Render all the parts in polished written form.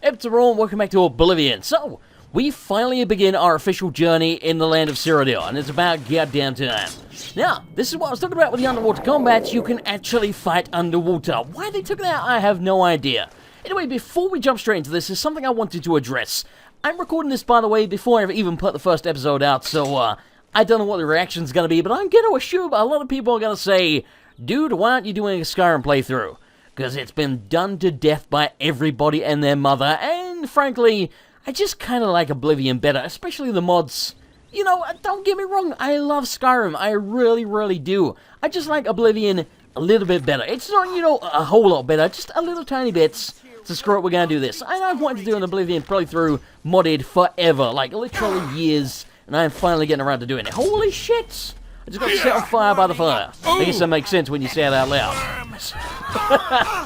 After all, welcome back to Oblivion. So, we finally begin our official journey in the land of Cyrodiil, and it's about goddamn time. Now, this is what I was talking about with the underwater combat. You can actually fight underwater. Why they took it out, I have no idea. Anyway, before we jump straight into this, there's something I wanted to address. I'm recording this, by the way, before I've even put the first episode out, so, I don't know what the reaction's gonna be, but I'm gonna assume a lot of people are gonna say, dude, why aren't you doing a Skyrim playthrough? Because it's been done to death by everybody and their mother, and frankly, I just kind of like Oblivion better, especially the mods. You know, don't get me wrong, I love Skyrim, I really, really do. I just like Oblivion a little bit better. It's not, you know, a whole lot better, just a little tiny bits. So screw it, we're gonna do this. I've wanted to do an Oblivion playthrough modded forever, like literally years, and I'm finally getting around to doing it. Holy shit! I just got set on fire by the fire. I guess that makes sense when you say it out loud.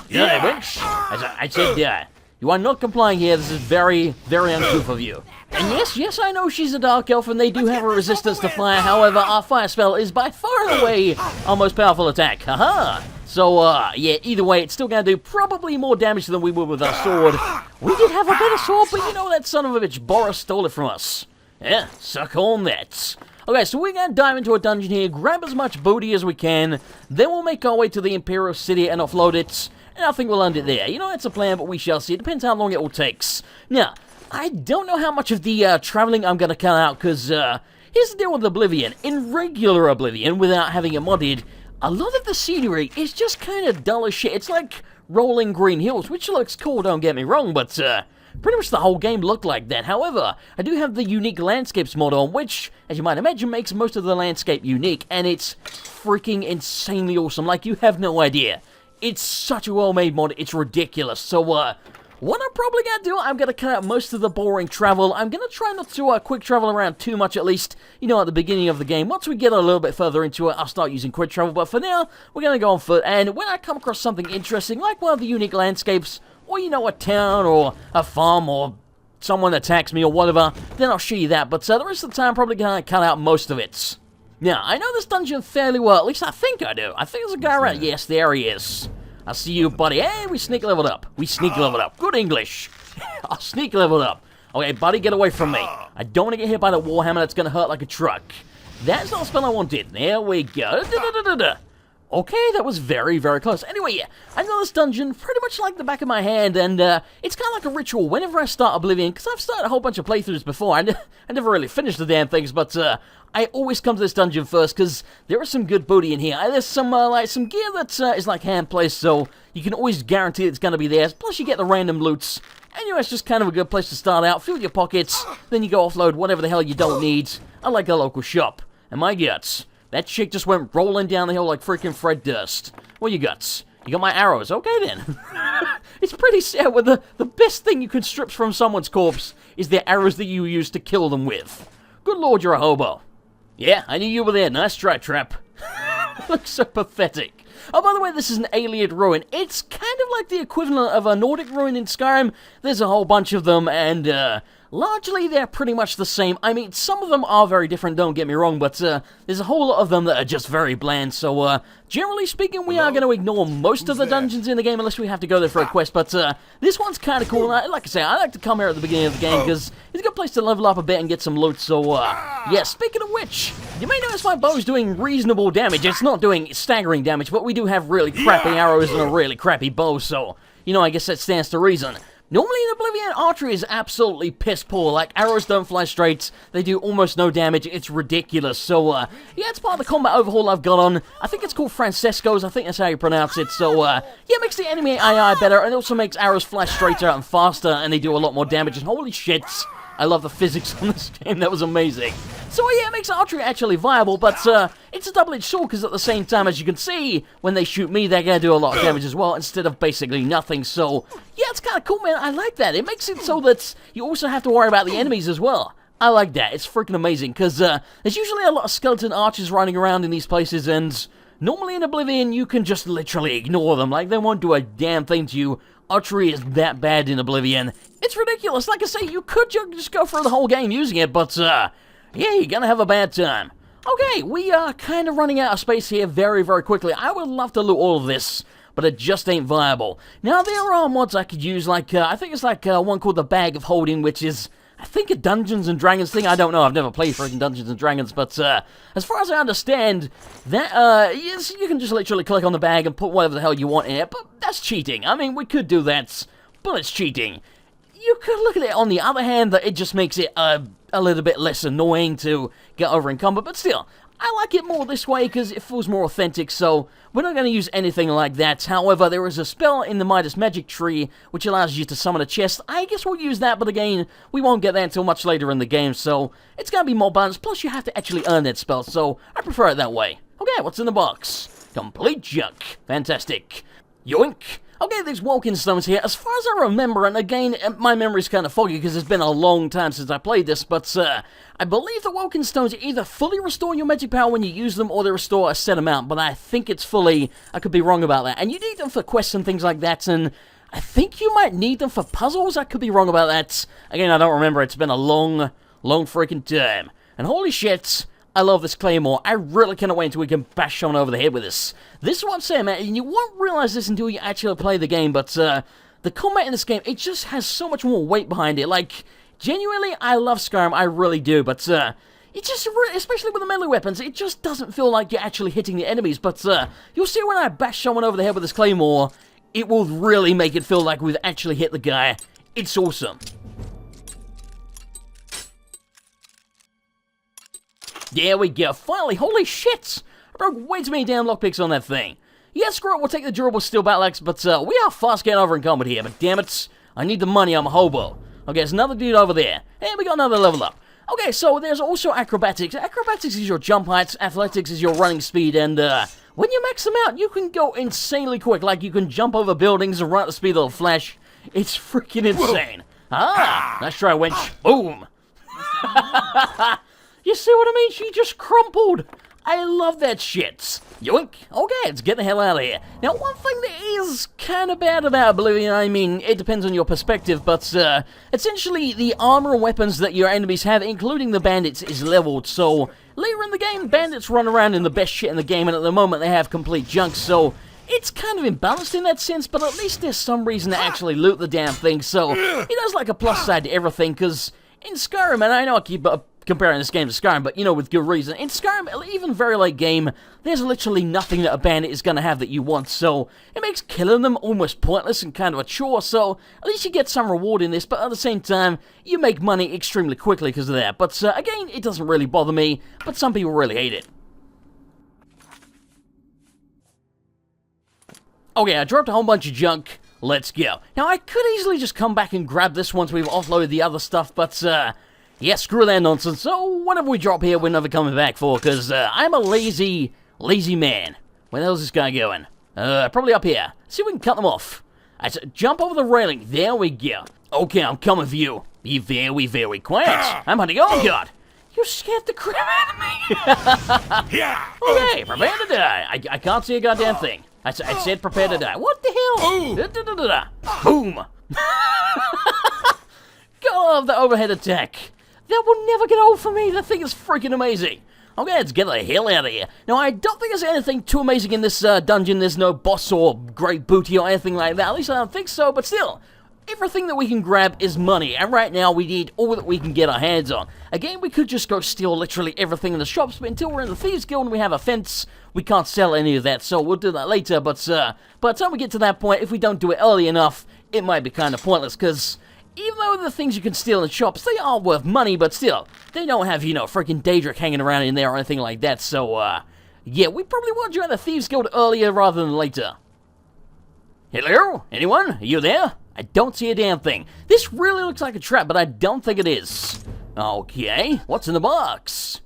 Yeah, bitch. I said, you are not complying here. This is very, very uncouth of you. And yes, I know she's a dark elf and they do have a resistance to fire. However, our fire spell is by far and away our most powerful attack. Haha. So, yeah, either way, it's still gonna do probably more damage than we would with our sword. We did have a better sword, but you know that son of a bitch, Boris stole it from us. Yeah, suck on that. Okay, so we're going to dive into a dungeon here, grab as much booty as we can, then we'll make our way to the Imperial city and offload it, and I think we'll end it there. You know, that's a plan, but we shall see. It depends how long it all takes. Now, I don't know how much of the traveling I'm going to cut out, because here's the deal with Oblivion. In regular Oblivion, without having it modded, a lot of the scenery is just kind of dull as shit. It's like rolling green hills, which looks cool, don't get me wrong, but pretty much the whole game looked like that. However, I do have the unique landscapes mod on, which, as you might imagine, makes most of the landscape unique, and it's freaking insanely awesome. Like, you have no idea. It's such a well-made mod, it's ridiculous. So, what I'm probably going to do, I'm going to cut out most of the boring travel. I'm going to try not to quick travel around too much, at least, you know, at the beginning of the game. Once we get a little bit further into it, I'll start using quick travel, but for now, we're going to go on foot, and when I come across something interesting, like one of the unique landscapes, or, you know, a town, or a farm, or someone attacks me, or whatever, then I'll show you that. But the rest of the time, I'm probably going to cut out most of it. Now, I know this dungeon fairly well. At least I think I do. I think there's a guy around. Yes, there he is. I see you, buddy. Hey, we sneak leveled up. We sneak leveled up. Good English. I'll sneak leveled up. Okay, buddy, get away from me. I don't want to get hit by the warhammer. That's going to hurt like a truck. That's not the spell I wanted. There we go. Okay, that was very, very close. Anyway, yeah, I know this dungeon pretty much like the back of my hand, and it's kind of like a ritual whenever I start Oblivion, because I've started a whole bunch of playthroughs before. I never really finished the damn things, but I always come to this dungeon first, because there is some good booty in here. There's some, some gear that is like hand-placed, so you can always guarantee it's going to be there. Plus, you get the random loots. Anyway, it's just kind of a good place to start out. Fill your pockets, then you go offload whatever the hell you don't need. I like a local shop. And my guts. That chick just went rolling down the hill like freaking Fred Durst. What you got? You got my arrows. Okay, then. It's pretty sad when the best thing you can strip from someone's corpse is their arrows that you use to kill them with. Good lord, you're a hobo. Yeah, I knew you were there. Nice try, Trap. Looks so pathetic. Oh, by the way, this is an alien ruin. It's kind of like the equivalent of a Nordic ruin in Skyrim. There's a whole bunch of them, and largely they're pretty much the same. I mean, some of them are very different, don't get me wrong, but there's a whole lot of them that are just very bland. So, generally speaking, we are going to ignore most of the dungeons in the game unless we have to go there for a quest. But this one's kind of cool. Like I say, I like to come here at the beginning of the game because it's a good place to level up a bit and get some loot. So, yeah, speaking of which, you may notice my bow's doing reasonable damage. It's not doing staggering damage, but we do have really crappy arrows and a really crappy bow. So, you know, I guess that stands to reason. Normally in Oblivion, archery is absolutely piss poor. Like, arrows don't fly straight, they do almost no damage, it's ridiculous. So, yeah, it's part of the combat overhaul I've got on. I think it's called Francesco's, I think that's how you pronounce it. So, yeah, it makes the enemy AI better, and it also makes arrows fly straighter and faster, and they do a lot more damage, and holy shit, I love the physics on this game, that was amazing. So yeah, it makes archery actually viable, but it's a double-edged sword, because at the same time, as you can see, when they shoot me, they're going to do a lot of damage as well, instead of basically nothing. So yeah, it's kind of cool, man. I like that. It makes it so that you also have to worry about the enemies as well. I like that. It's freaking amazing, because there's usually a lot of skeleton archers running around in these places, and normally in Oblivion, you can just literally ignore them. Like, they won't do a damn thing to you. Archery is that bad in Oblivion. It's ridiculous. Like I say, you could just go through the whole game using it, but, yeah, you're gonna have a bad time. Okay, we are kind of running out of space here very, very quickly. I would love to loot all of this, but it just ain't viable. Now, there are mods I could use, like, I think it's like one called the Bag of Holding, which is, I think, a Dungeons and Dragons thing. I don't know, I've never played freaking Dungeons and Dragons, but as far as I understand, that, yes, you can just literally click on the bag and put whatever the hell you want in it, but that's cheating. I mean, we could do that, but it's cheating. You could look at it on the other hand that it just makes it a little bit less annoying to get over encumbered, but still, I like it more this way because it feels more authentic, so we're not going to use anything like that. However, there is a spell in the Midas Magic Tree which allows you to summon a chest. I guess we'll use that, but again, we won't get that until much later in the game, so it's going to be more balanced, plus you have to actually earn that spell, so I prefer it that way. Okay, what's in the box? Complete junk. Fantastic. Yoink. Okay, there's walking stones here. As far as I remember, and again, my memory's kind of foggy because it's been a long time since I played this, but I believe the walking stones either fully restore your magic power when you use them, or they restore a set amount, but I think it's fully. I could be wrong about that. And you need them for quests and things like that, and I think you might need them for puzzles. I could be wrong about that. Again, I don't remember. It's been a long freaking time. And holy shit, I love this claymore. I really cannot wait until we can bash someone over the head with this. This is what I'm saying, man, and you won't realize this until you actually play the game, but the combat in this game, it just has so much more weight behind it. Like, genuinely, I love Skyrim, I really do, but it just, especially with the melee weapons, it just doesn't feel like you're actually hitting the enemies, but you'll see when I bash someone over the head with this claymore, it will really make it feel like we've actually hit the guy. It's awesome. There we go, finally, holy shit! I broke way too many damn lockpicks on that thing. Yeah, screw it, we'll take the durable steel battle axe, but we are fast getting over encumbered here, but damn it, I need the money, I'm a hobo. Okay, there's another dude over there, and we got another level up. Okay, so there's also acrobatics. Acrobatics is your jump heights, athletics is your running speed, and when you max them out, you can go insanely quick, like you can jump over buildings and run at the speed of the Flash. It's freaking insane. Ah, let's try winch. Boom. You see what I mean? She just crumpled. I love that shit. Yoink. Okay, let's get the hell out of here. Now, one thing that is kind of bad about Oblivion, I mean, it depends on your perspective, but essentially the armor and weapons that your enemies have, including the bandits, is leveled. So later in the game, bandits run around in the best shit in the game, and at the moment they have complete junk. So it's kind of imbalanced in that sense, but at least there's some reason to actually loot the damn thing. So it has like a plus side to everything, because in Skyrim, and I know I keep comparing this game to Skyrim, but, you know, with good reason. In Skyrim, even very late game, there's literally nothing that a bandit is going to have that you want, so it makes killing them almost pointless and kind of a chore, so at least you get some reward in this, but at the same time, you make money extremely quickly because of that. But, again, it doesn't really bother me, but some people really hate it. Okay, I dropped a whole bunch of junk. Let's go. Now, I could easily just come back and grab this once we've offloaded the other stuff, but, yeah, screw that nonsense. So, whatever we drop here, we're never coming back for, because I'm a lazy man. Where the hell's this guy going? Probably up here. See if we can cut them off. I said, jump over the railing. There we go. Okay, I'm coming for you. Be very, very quiet. I'm hunting. Oh, God. You scared the crap out of me. Okay, prepare to die. I can't see a goddamn thing. I said prepare to die. What the hell? Boom. God, the overhead attack. That will never get old for me. That thing is freaking amazing. Okay, let's get the hell out of here. Now, I don't think there's anything too amazing in this dungeon. There's no boss or great booty or anything like that. At least I don't think so, but still, everything that we can grab is money, and right now we need all that we can get our hands on. Again, we could just go steal literally everything in the shops, but until we're in the Thieves Guild and we have a fence, we can't sell any of that, so we'll do that later. But by the time we get to that point, if we don't do it early enough, it might be kind of pointless, because even though the things you can steal in shops, they are worth money, but still, they don't have, you know, freaking Daedric hanging around in there or anything like that, so, yeah, we probably want to join the Thieves Guild earlier rather than later. Hello? Anyone? Are you there? I don't see a damn thing. This really looks like a trap, but I don't think it is. Okay, what's in the box?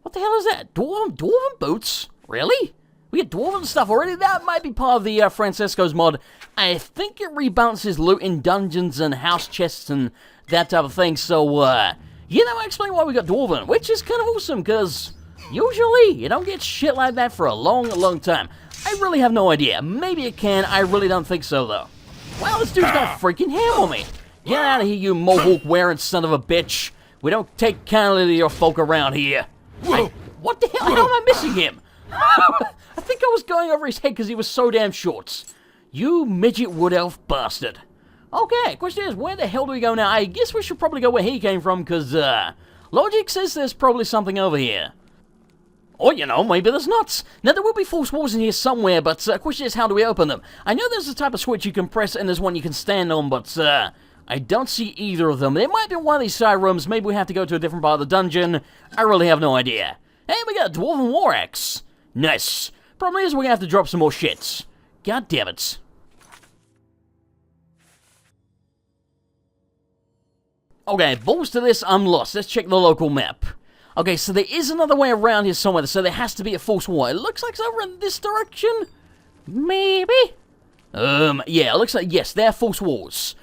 What the hell is that? Dwarven boots? Really? We get dwarven stuff already? That might be part of the Francesco's mod. I think it rebalances loot in dungeons and house chests and that type of thing, so, yeah, that might explain why we got dwarven, which is kind of awesome, because usually you don't get shit like that for a long time. I really have no idea. Maybe it can, I really don't think so, though. Wow, this dude's got a freaking hammer on me. Get out of here, you mohawk-wearing son of a bitch. We don't take kindly to your folk around here. What the hell? How am I missing him? I think I was going over his head because he was so damn short. You midget wood elf bastard. Okay, question is, where the hell do we go now? I guess we should probably go where he came from, because, logic says there's probably something over here. Or, you know, maybe there's not. Now, there will be force walls in here somewhere, but question is, how do we open them? I know there's a type of switch you can press, and there's one you can stand on, but, I don't see either of them. There might be one of these side rooms. Maybe we have to go to a different part of the dungeon. I really have no idea. Hey, we got a Dwarven War Axe. Nice. Problem is, we're gonna have to drop some more shits. God damn it. Okay, balls to this, I'm lost. Let's check the local map. Okay, so there is another way around here somewhere, so there has to be a force wall. It looks like it's over in this direction. Maybe? Yeah, it looks like, yes, they're force walls.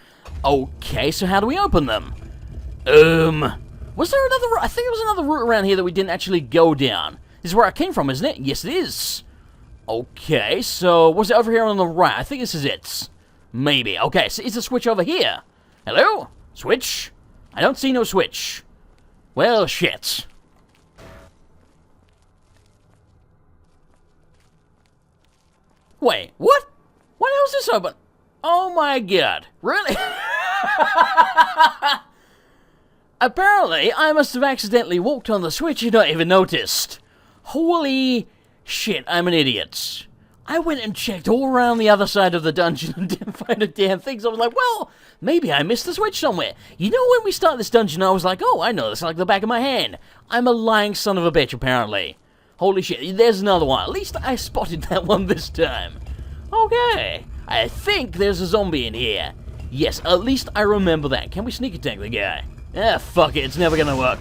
Okay, so how do we open them? Was there another route? I think there was another route around here that we didn't actually go down. This is where I came from, isn't it? Yes, it is. Okay, so was it over here on the right? I think this is it. Maybe. Okay, so is the switch over here? Hello? Switch? I don't see no switch. Well, shit. Wait, what? What else is this open? Oh my god. Really? Apparently, I must have accidentally walked on the switch and not even noticed. Holy shit, I'm an idiot. I went and checked all around the other side of the dungeon and didn't find a damn thing, so I was like, well, maybe I missed the switch somewhere. You know, when we started this dungeon, I was like, oh, I know this like the back of my hand. I'm a lying son of a bitch, apparently. Holy shit, there's another one. At least I spotted that one this time. Okay, I think there's a zombie in here. Yes, at least I remember that. Can we sneak attack the guy? Ah, fuck it, it's never gonna work.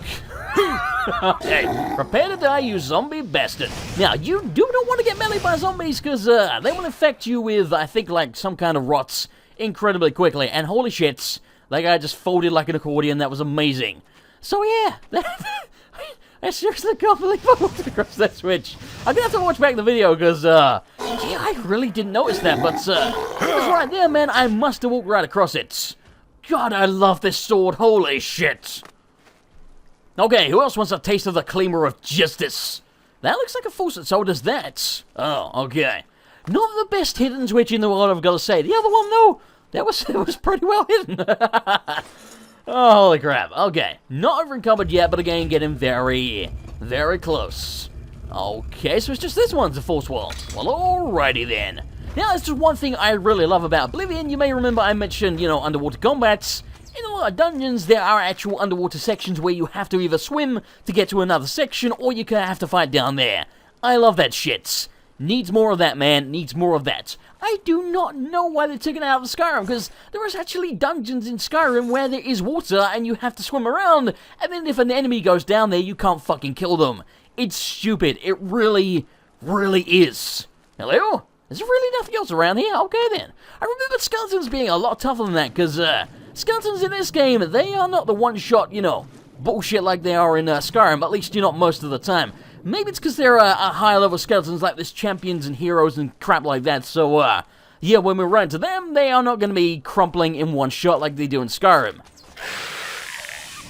Hey, prepare to die, you zombie bastard. Now, you do not want to get melee by zombies, because they will infect you with, I think, like, some kind of rots incredibly quickly. And holy shits, that guy just folded like an accordion. That was amazing. So, yeah, I seriously can't believe I walked across that switch. I'm gonna have to watch back the video, because, yeah, I really didn't notice that, but, it was right there, man. I must have walked right across it. God, I love this sword. Holy shit. Okay, who else wants a taste of the Claimer of Justice? That looks like a faucet, so does that. Oh, okay. Not the best hidden switch in the world, I've got to say. The other one, though, that was pretty well hidden. Oh, holy crap. Okay, not over encumbered yet, but again, getting very, very close. Okay, so it's just this one's a force wall. Well, alrighty then. Now, there's just one thing I really love about Oblivion. You may remember I mentioned, you know, underwater combats. In a lot of dungeons, there are actual underwater sections where you have to either swim to get to another section, or you have to fight down there. I love that shit. Needs more of that, man. Needs more of that. I do not know why they took it out of Skyrim, because there is actually dungeons in Skyrim where there is water and you have to swim around, and then if an enemy goes down there, you can't fucking kill them. It's stupid. It really, really is. Hello? Is there really nothing else around here? Okay, then. I remember skeletons being a lot tougher than that, because, skeletons in this game, they are not the one-shot, you know, bullshit like they are in Skyrim, at least, you know, most of the time. Maybe it's because they're higher-level skeletons like this champions and heroes and crap like that, so, yeah, when we run into them, they are not going to be crumpling in one shot like they do in Skyrim.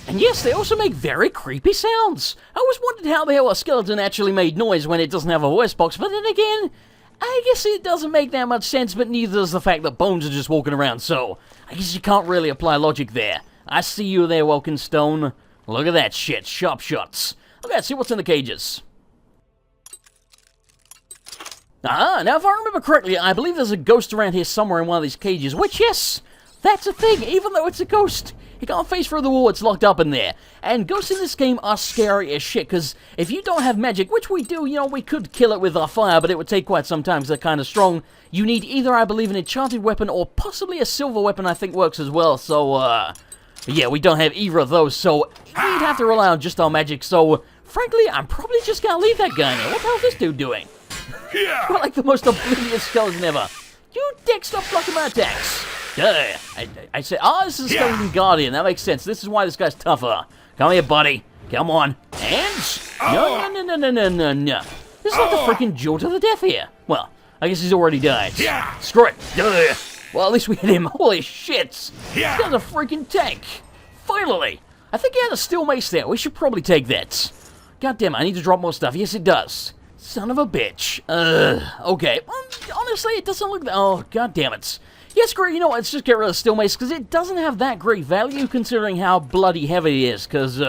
And yes, they also make very creepy sounds. I always wondered how the hell a skeleton actually made noise when it doesn't have a voice box, but then again, I guess it doesn't make that much sense, but neither does the fact that bones are just walking around, so I guess you can't really apply logic there. I see you there, Welkenstone. Look at that shit. Sharp shots. Okay, let's see what's in the cages. Now if I remember correctly, I believe there's a ghost around here somewhere in one of these cages, which, yes, that's a thing, even though it's a ghost. You can't face through the wall, it's locked up in there. And ghosts in this game are scary as shit, because if you don't have magic, which we do, you know, we could kill it with our fire, but it would take quite some time because they're kind of strong. You need either, I believe, an enchanted weapon or possibly a silver weapon, I think works as well. So, yeah, we don't have either of those, so we'd have to rely on just our magic. So, frankly, I'm probably just going to leave that guy there. What the hell is this dude doing? You're like the most oblivious skeleton ever. You dick, stop blocking my attacks. I said, oh, this is a skeleton guardian. That makes sense. This is why this guy's tougher. Come here, buddy. Come on. And no. This is like the freaking jaw to the death here. Well, I guess he's already died. Screw it. Well, at least we hit him. Holy shit. This guy's a freaking tank. Finally. I think he had a steel mace there. We should probably take that. God damn it, I need to drop more stuff. Yes, it does. Son of a bitch. Okay. Well, honestly, it doesn't look that... Oh, god damn it. Yeah, screw it. You know what? Let's just get rid of Steel Mace, because it doesn't have that great value, considering how bloody heavy it is, because,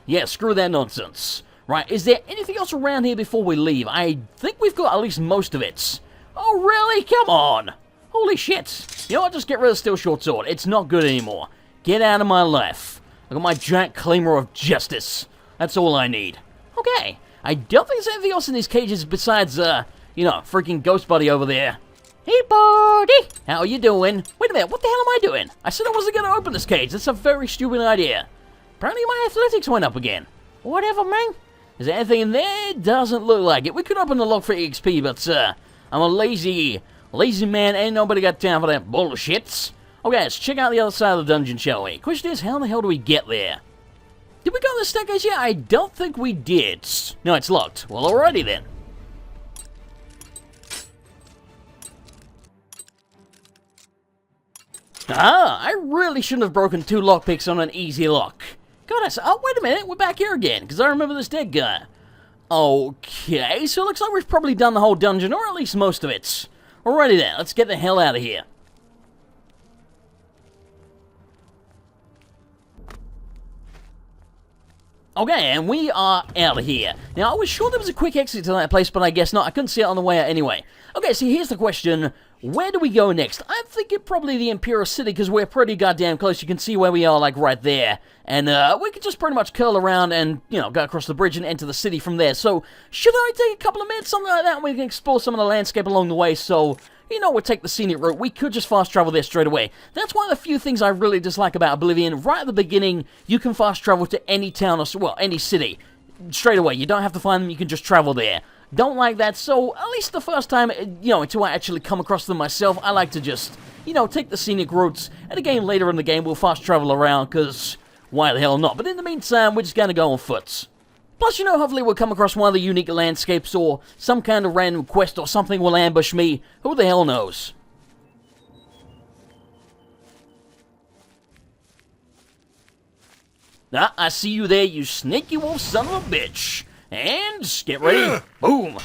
yeah, screw that nonsense. Right, is there anything else around here before we leave? I think we've got at least most of it. Oh, really? Come on. Holy shit. You know what? Just get rid of the Steel Short Sword. It's not good anymore. Get out of my life. I got my giant Claymore of Justice. That's all I need. Okay. I don't think there's anything else in these cages besides, you know, freaking Ghost Buddy over there. Hey, buddy! How are you doing? Wait a minute, what the hell am I doing? I said I wasn't going to open this cage. That's a very stupid idea. Apparently my athletics went up again. Whatever, man. Is there anything in there? Doesn't look like it. We could open the lock for EXP, but, I'm a lazy man. Ain't nobody got time for that bullshit. Okay, let's check out the other side of the dungeon, shall we? Question is, how the hell do we get there? Did we go on the staircase yet? I don't think we did. No, it's locked. Well, alrighty then. Ah, I really shouldn't have broken 2 lockpicks on an easy lock. God, oh, wait a minute, we're back here again, because I remember this dead guy. Okay, so it looks like we've probably done the whole dungeon, or at least most of it. Alrighty then, let's get the hell out of here. Okay, and we are out of here. Now, I was sure there was a quick exit to that place, but I guess not. I couldn't see it on the way out anyway. Okay, so here's the question. Where do we go next? I'm thinking probably the Imperial City, because we're pretty goddamn close. You can see where we are, like, right there. And, we could just pretty much curl around and, you know, go across the bridge and enter the city from there. So, should I take a couple of minutes, something like that, and we can explore some of the landscape along the way, so... You know, we'll take the scenic route. We could just fast travel there straight away. That's one of the few things I really dislike about Oblivion. Right at the beginning, you can fast travel to any town or, well, any city. Straight away. You don't have to find them, you can just travel there. Don't like that, so at least the first time, you know, until I actually come across them myself, I like to just, you know, take the scenic routes. And again, later in the game, we'll fast travel around, because why the hell not? But in the meantime, we're just going to go on foot. Plus, you know, hopefully we'll come across one of the unique landscapes or some kind of random quest or something will ambush me. Who the hell knows? Ah, I see you there, you snaky wolf son of a bitch. And, get ready. Boom.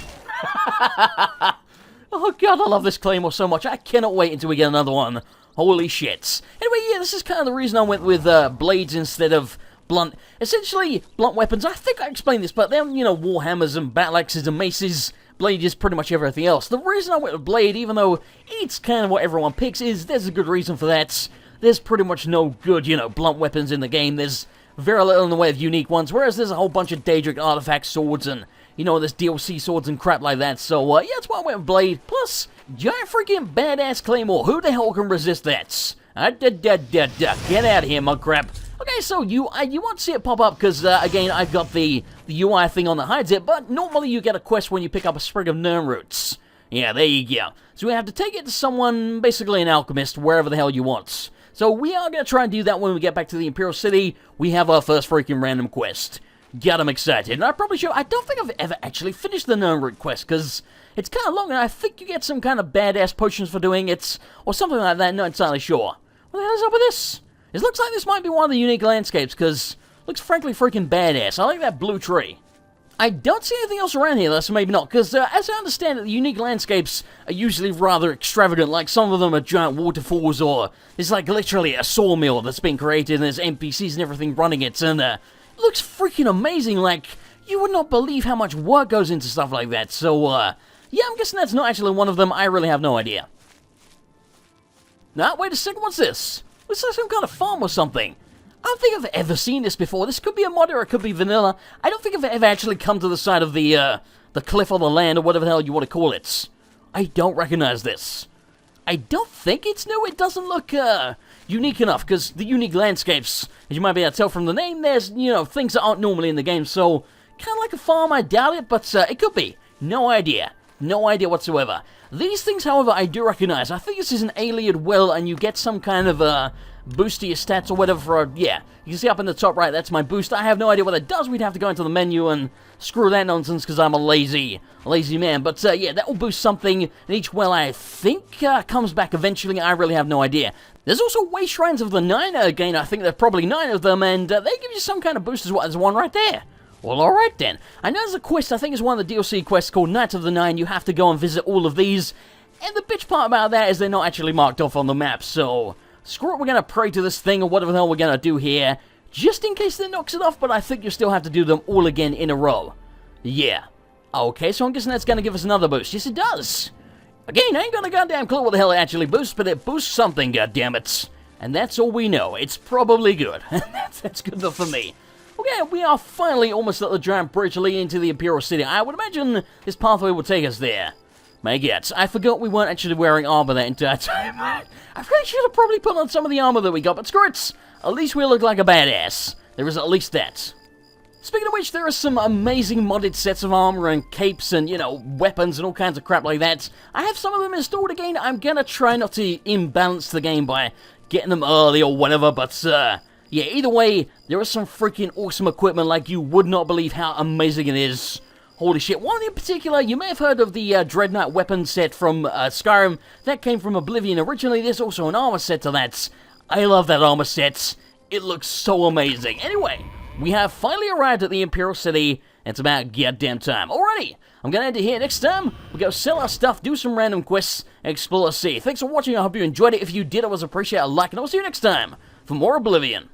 Oh god, I love this Claymore so much. I cannot wait until we get another one. Holy shit. Anyway, yeah, this is kind of the reason I went with blades instead of... blunt. Essentially, blunt weapons, I think I explained this, but then, you know, warhammers and battle axes and maces, blade is pretty much everything else. The reason I went with blade, even though it's kind of what everyone picks, is there's a good reason for that. There's pretty much no good, you know, blunt weapons in the game. There's very little in the way of unique ones, whereas there's a whole bunch of Daedric artifact swords and, you know, there's DLC swords and crap like that. So, yeah, that's why I went with blade. Plus, giant freaking badass Claymore. Who the hell can resist that? Get out of here, mug crap. Okay, so you won't see it pop up because, again, I've got the UI thing on that hides it, but normally you get a quest when you pick up a sprig of Nirn roots. Yeah, there you go. So we have to take it to someone, basically an alchemist, wherever the hell you want. So we are going to try and do that when we get back to the Imperial City. We have our first freaking random quest. God, I'm excited. And I don't think I've ever actually finished the Nirn root quest, because it's kind of long, and I think you get some kind of badass potions for doing it, or something like that, not entirely sure. What the hell is up with this? It looks like this might be one of the unique landscapes, because it looks frankly freaking badass. I like that blue tree. I don't see anything else around here, so maybe not, because as I understand it, the unique landscapes are usually rather extravagant, like some of them are giant waterfalls, or there's like literally a sawmill that's been created, and there's NPCs and everything running it, and it looks freaking amazing. Like, you would not believe how much work goes into stuff like that, so, yeah, I'm guessing that's not actually one of them. I really have no idea. Now, wait a second, what's this? Looks like some kind of farm or something. I don't think I've ever seen this before. This could be a mod or it could be vanilla. I don't think I've ever actually come to the side of the cliff or the land or whatever the hell you want to call it. I don't recognize this. I don't think it's new. It doesn't look unique enough, because the unique landscapes, as you might be able to tell from the name, there's, you know, things that aren't normally in the game, so kind of like a farm, I doubt it, but it could be. No idea. No idea whatsoever. These things, however, I do recognize. I think this is an alien well, and you get some kind of boost to your stats or whatever for, yeah. You can see up in the top right, that's my boost. I have no idea what that does. We'd have to go into the menu and screw that nonsense, because I'm a lazy man. But, yeah, that will boost something, and each well, I think, comes back eventually. I really have no idea. There's also way shrines of the Nine again. I think there are probably 9 of them, and they give you some kind of boost as well. There's one right there. Well, alright then. I know there's a quest, I think it's one of the DLC quests called Knights of the Nine. You have to go and visit all of these. And the bitch part about that is they're not actually marked off on the map, so screw it, we're gonna pray to this thing or whatever the hell we're gonna do here, just in case that knocks it off, but I think you still have to do them all again in a row. Yeah. Okay, so I'm guessing that's gonna give us another boost. Yes, it does. Again, I ain't got a goddamn clue what the hell it actually boosts, but it boosts something, goddammit. And that's all we know. It's probably good. That's good enough for me. Okay, we are finally almost at the giant bridge leading into the Imperial City. I would imagine this pathway will take us there. May guess. I forgot we weren't actually wearing armor that entire time. I really should have probably put on some of the armor that we got, but screw it. At least we look like a badass. There is at least that. Speaking of which, there are some amazing modded sets of armor and capes and, you know, weapons and all kinds of crap like that. I have some of them installed again. I'm gonna try not to imbalance the game by getting them early or whatever, but, yeah, either way, there is some freaking awesome equipment like you would not believe how amazing it is. Holy shit, one in particular, you may have heard of the Dreadnought weapon set from Skyrim. That came from Oblivion originally. There's also an armor set to that. I love that armor set. It looks so amazing. Anyway, we have finally arrived at the Imperial City. It's about goddamn time. Alrighty, I'm gonna end it here. Next time, we'll go sell our stuff, do some random quests, explore the sea. Thanks for watching. I hope you enjoyed it. If you did, I was appreciate a like, and I'll see you next time for more Oblivion.